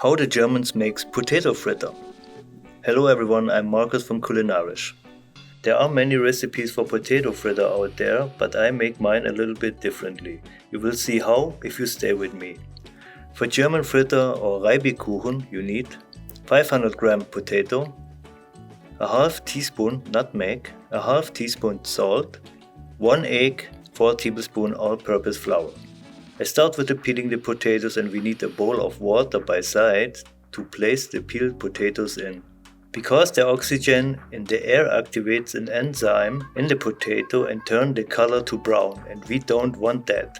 How the Germans makes potato fritter. Hello everyone, I'm Marcus from Culinarisch. There are many recipes for potato fritter out there, but I make mine a little bit differently. You will see how if you stay with me. For German fritter or Reibekuchen you need 500 gram potato, a half teaspoon nutmeg, a half teaspoon salt, 1 egg, 4 tablespoons all-purpose flour. I start with peeling the potatoes and we need a bowl of water by side to place the peeled potatoes in. Because the oxygen in the air activates an enzyme in the potato and turns the color to brown, and we don't want that.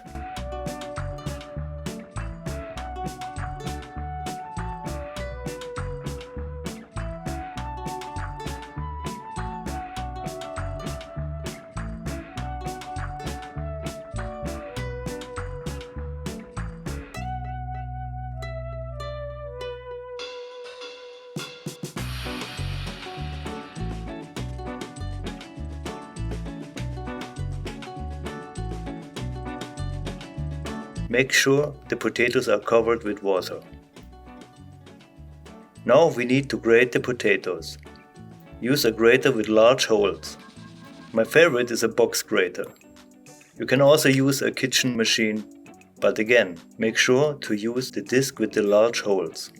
Make sure the potatoes are covered with water. Now we need to grate the potatoes. Use a grater with large holes. My favorite is a box grater. You can also use a kitchen machine, but again, make sure to use the disc with the large holes.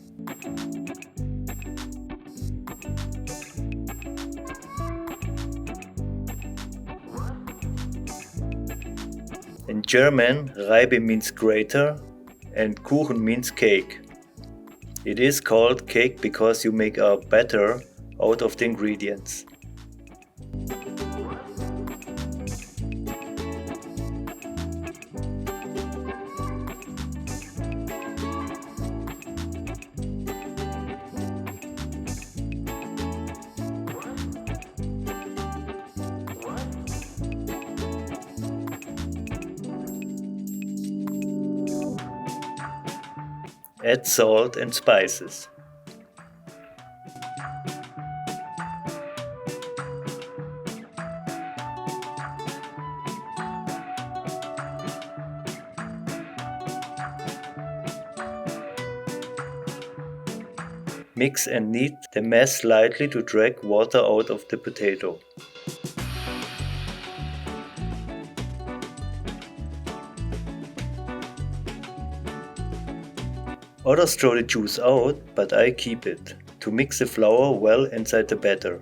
In German, Reibe means grater and Kuchen means cake. It is called cake because you make a batter out of the ingredients. Add salt and spices. Mix and knead the mass slightly to drag water out of the potato. Others throw the juice out, but I keep it, to mix the flour well inside the batter.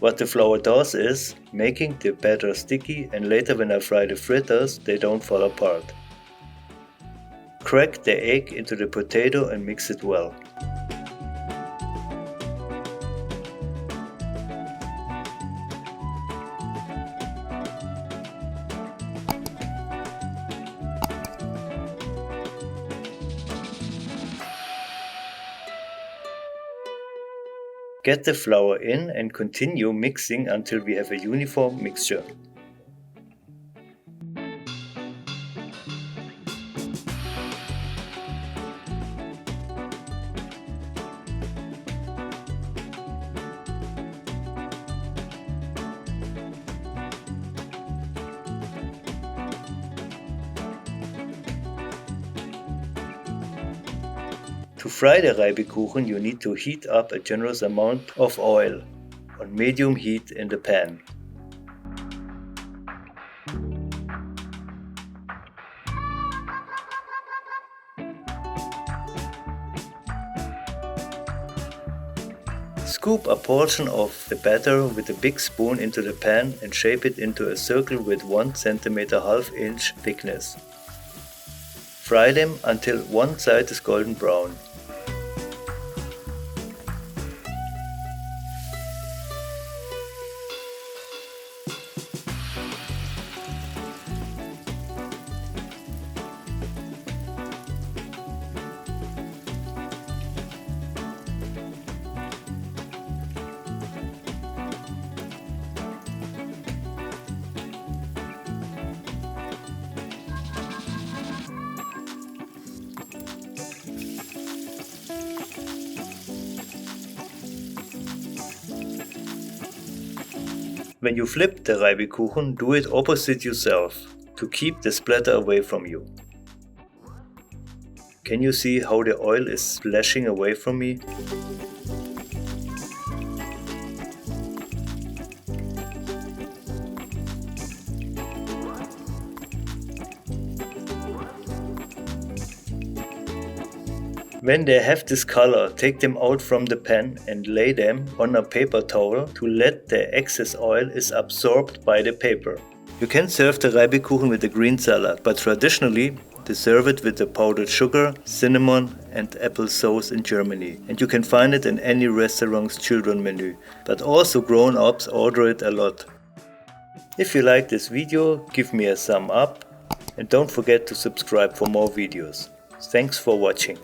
What the flour does is making the batter sticky, and later when I fry the fritters they don't fall apart. Crack the egg into the potato and mix it well. Get the flour in and continue mixing until we have a uniform mixture. To fry the Reibekuchen you need to heat up a generous amount of oil on medium heat in the pan. Scoop a portion of the batter with a big spoon into the pan and shape it into a circle with 1 cm ½ inch thickness. Fry them until one side is golden brown. When you flip the Reibekuchen, do it opposite yourself to keep the splatter away from you. Can you see how the oil is splashing away from me? When they have this color, take them out from the pan and lay them on a paper towel to let the excess oil is absorbed by the paper. You can serve the Reibekuchen with a green salad, but traditionally they serve it with the powdered sugar, cinnamon and apple sauce in Germany. And you can find it in any restaurant's children menu, but also grown-ups order it a lot. If you like this video, give me a thumb up and don't forget to subscribe for more videos. Thanks for watching.